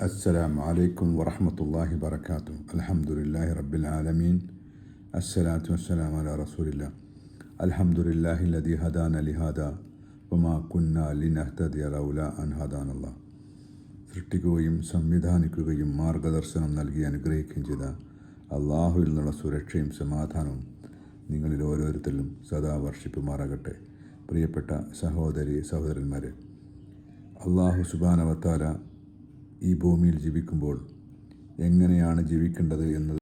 അസ്സലാമു അലൈക്കും വറഹ്മത്തുള്ളാഹി വബറകാതുഹു. അൽഹംദുലില്ലാഹി റബ്ബിൽ ആലമീൻ. അസ്സലാത്തു വസ്സലാമു അലാ റസൂലില്ലാഹ്. അൽഹംദുലില്ലാഹി ലദീ ഹദാന ലിഹാദാ വമാ കുന്നാ ലിനഹ്തദിയ ലൗലാ അൻ ഹദാനല്ലാഹ്. സൃഷ്ടിക്കുകയും സംവിധാനിക്കുകയും മാർഗദർശനം നൽകി അനുഗ്രഹിക്കുകയും ചെയ്ത അള്ളാഹുവിൽ നിന്നുള്ള സുരക്ഷയും സമാധാനവും നിങ്ങളിൽ ഓരോരുത്തരിലും സദാ വർഷിപ്പുമാറാകട്ടെ. പ്രിയപ്പെട്ട സഹോദരന്മാരെ, അള്ളാഹു സുബ്ഹാനഹു വ തആല ഈ ഭൂമിയിൽ ജീവിക്കുമ്പോൾ എങ്ങനെയാണ് ജീവിക്കേണ്ടത് എന്നത്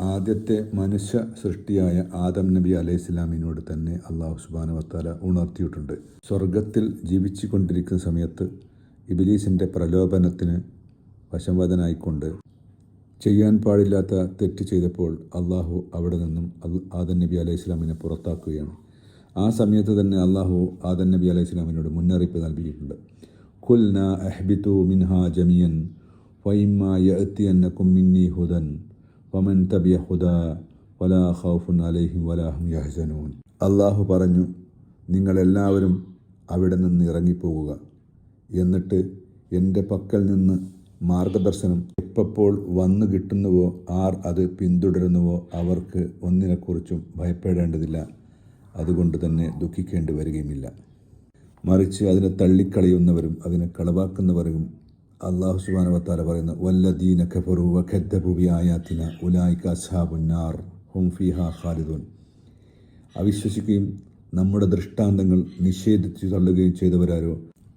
ആദ്യത്തെ മനുഷ്യ സൃഷ്ടിയായ ആദം നബി അലൈഹിസ്സലാമിനോട് തന്നെ അള്ളാഹു സുബ്ഹാനഹു വ തആല ഉണർത്തിയിട്ടുണ്ട്. സ്വർഗത്തിൽ ജീവിച്ചു കൊണ്ടിരിക്കുന്ന സമയത്ത് ഇബ്ലീസിൻ്റെ പ്രലോഭനത്തിന് വശംവദനായിക്കൊണ്ട് ചെയ്യാൻ പാടില്ലാത്ത തെറ്റ് ചെയ്തപ്പോൾ അള്ളാഹു അവിടെ നിന്നും ആദം നബി അലൈഹിസ്സലാമിനെ പുറത്താക്കുകയാണ്. ആ സമയത്ത് തന്നെ അള്ളാഹു ആദം നബി അലൈഹിസ്സലാമിനോട് മുന്നറിയിപ്പ് നൽകിയിട്ടുണ്ട്. ഖുൽനാ അഹ്ബിതു മിൻഹാ ജമിയൻ ഫഇമ്മാ യഅതിയന്നകും മിന്നി ഹുദൻ ഫമൻ തബിയ ഹുദാ വലാ ഖൗഫുൻ അലൈഹിം വലാ ഹും യഹ്സനൂൻ. അള്ളാഹു പറഞ്ഞു, നിങ്ങളെല്ലാവരും അവിടെ നിന്ന് ഇറങ്ങിപ്പോകുക, എന്നിട്ട് എൻ്റെ പക്കൽ നിന്ന് മാർഗദർശനം എപ്പോൾ വന്നു കിട്ടുന്നുവോ ആർ അത് പിന്തുടരുന്നുവോ അവർക്ക് ഒന്നിനെക്കുറിച്ചും ഭയപ്പെടേണ്ടതില്ല, അതുകൊണ്ട് തന്നെ ദുഃഖിക്കേണ്ടി വരികയുമില്ല. മറിച്ച് അതിനെ തള്ളിക്കളയുന്നവരും അതിനെ കളവാക്കുന്നവരും അല്ലാഹു സുബ്ഹാനഹു വ തആല പറയുന്നു, വല്ലദീന കഫറു വകദ്ദബു ബിആയാതിന ഉലൈക അസ്ഹാബുൻ നാർ ഹും ഫീഹാ ഖാലിദൂൻ. അവിശ്വസിക്കുകയും നമ്മുടെ ദൃഷ്ടാന്തങ്ങൾ നിഷേധിച്ചു തള്ളുകയും ചെയ്തവരാരോ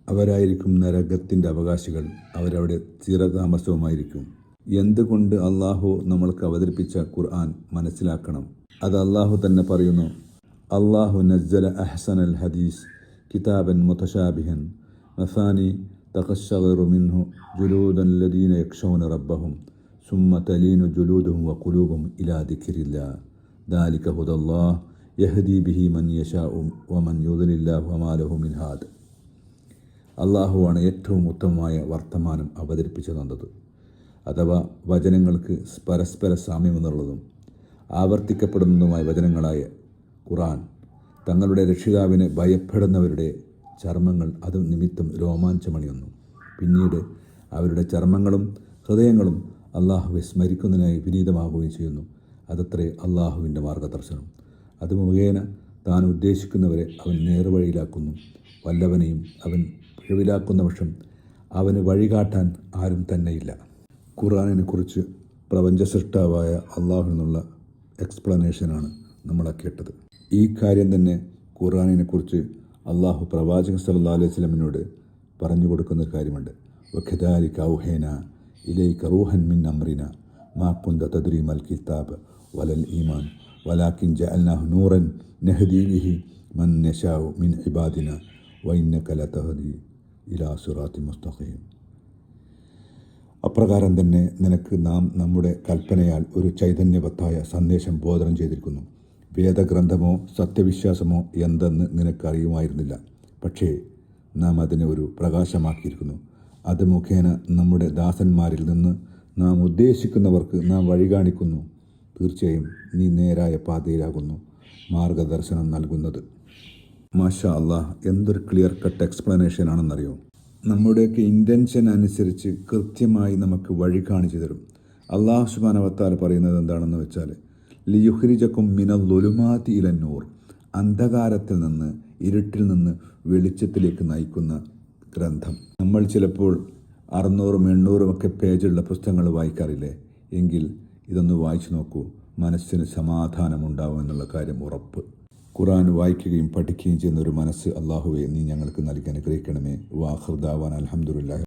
അവരായിരിക്കും നരകത്തിൻ്റെ അവകാശികൾ, അവരവിടെ സ്ഥിരതാമസവുമായിരിക്കും. എന്തുകൊണ്ട് അള്ളാഹു നമ്മൾക്ക് അവതരിപ്പിച്ച ഖുർആൻ മനസ്സിലാക്കണം. അത് അള്ളാഹു തന്നെ പറയുന്നു, അള്ളാഹു നസ്സല അഹ്സനൽ ഹദീസ് കിതാബൻ മുതശാബിഹൻ മസാനി തഖശ്ശഗറു മിൻഹു ജുലൂദൻ ലദീന യഖ്ശൗന റബ്ബഹും സുമ്മ തലീനു ജുലൂദുഹും വഖുലൂബുഹും ഇലാ ദിക്രില്ലാഹ് ദാലിക ഹുദല്ലാഹ് യഹ്ദി ബിഹി മൻ യശാഉ വമൻ യുദ്ലില്ലാഹു വമാ ലഹു മിൻ ഹാദ്. അള്ളാഹുവാണ് ഏറ്റവും ഉത്തമമായ വർത്തമാനം അവതരിപ്പിച്ചു തന്നത്. അഥവാ വചനങ്ങൾക്ക് പരസ്പര സാമ്യമെന്നുള്ളതും ആവർത്തിക്കപ്പെടുന്നതുമായ വചനങ്ങളായ ഖുർആൻ തങ്ങളുടെ രക്ഷിതാവിനെ ഭയപ്പെടുന്നവരുടെ ചർമ്മങ്ങൾ അത് നിമിത്തം രോമാഞ്ചമണിയുന്നു. പിന്നീട് അവരുടെ ചർമ്മങ്ങളും ഹൃദയങ്ങളും അള്ളാഹുവെ സ്മരിക്കുന്നതിനായി വിനീതമാകുകയും ചെയ്യുന്നു. അതത്രേ അള്ളാഹുവിൻ്റെ മാർഗദർശനം. അത് മുഖേന താൻ ഉദ്ദേശിക്കുന്നവരെ അവൻ നേർവഴിയിലാക്കുന്നു. വല്ലവനെയും അവൻ പിഴവിലാക്കുന്ന പക്ഷം അവന് വഴികാട്ടാൻ ആരും തന്നെയില്ല. ഖുർആനിനെ കുറിച്ച് പ്രപഞ്ച സൃഷ്ടാവായ അള്ളാഹുവിൽ നിന്നുള്ള എക്സ്പ്ലനേഷനാണ് നമ്മളെ കേട്ടത്. ഈ കാര്യം തന്നെ ഖുർആനിനെ കുറിച്ച് അള്ളാഹു പ്രവാചകൻ സല്ലല്ലാഹു അലൈഹി വസല്ലമിനോട് പറഞ്ഞു കൊടുക്കുന്ന ഒരു കാര്യമുണ്ട്. വഖദാലിക ഔഹൈന ഇലൈക റൂഹൻ മിൻ അംറിന മാ കുന്ത തദ്രി മൽ കിതാബ് വലൽ ഈമാൻ വലാകിൻ ജഅൽനാഹു നൂറൻ നഹ്ദി ബിഹി മൻ നശാഉ മിൻ ഇബാദിന വഇന്നക ലതഹ്ദി ഇലാ സിറാത്തിൻ മുസ്തഖീം. അപ്രകാരം തന്നെ നിനക്ക് നാം നമ്മുടെ കൽപ്പനയാൽ ഒരു ചൈതന്യവത്തായ സന്ദേശം ബോധനം ചെയ്തിരിക്കുന്നു. വേദഗ്രന്ഥമോ സത്യവിശ്വാസമോ എന്തെന്ന് നിനക്കറിയുമായിരുന്നില്ല, പക്ഷേ നാം അതിനെ ഒരു പ്രകാശമാക്കിയിരിക്കുന്നു. അത് മുഖേന നമ്മുടെ ദാസന്മാരിൽ നിന്ന് നാം ഉദ്ദേശിക്കുന്നവർക്ക് നാം വഴി കാണിക്കുന്നു. തീർച്ചയായും നീ നേരായ പാതയിലാകുന്നു മാർഗദർശനം നൽകുന്നത്. മാഷാ അല്ലാഹ്, എന്തൊരു ക്ലിയർ കട്ട് എക്സ്പ്ലനേഷൻ ആണെന്നറിയോ. നമ്മുടെയൊക്കെ ഇൻറ്റൻഷൻ അനുസരിച്ച് കൃത്യമായി നമുക്ക് വഴി കാണിച്ചു തരും. അല്ലാഹു സുബ്ഹാനഹു വ തആല പറയുന്നത് എന്താണെന്ന് വെച്ചാൽ, ലിയുഖ്രിജകും മിനൽ ളുലുമാതി ഇലൻ നൂർ, അന്ധകാരത്തിൽ നിന്ന് ഇരുട്ടിൽ നിന്ന് വെളിച്ചത്തിലേക്ക് നയിക്കുന്ന ഗ്രന്ഥം. നമ്മൾ ചിലപ്പോൾ 600ഉം 800ഉം ഒക്കെ പേജുള്ള പുസ്തകങ്ങൾ വായിക്കാറില്ലേ? എങ്കിൽ ഇതൊന്ന് വായിച്ചു നോക്കൂ, മനസ്സിന് സമാധാനമുണ്ടാവും എന്നുള്ള കാര്യം ഉറപ്പ്. ഖുർആൻ വായിക്കുകയും പഠിക്കുകയും ചെയ്യുന്ന ഒരു മനസ്സ് അല്ലാഹുവേ നീ ഞങ്ങൾക്ക് നൽകി അനുഗ്രഹിക്കണമേ. വാഖിർ ദഅവാന അൽഹംദുലില്ലാഹി.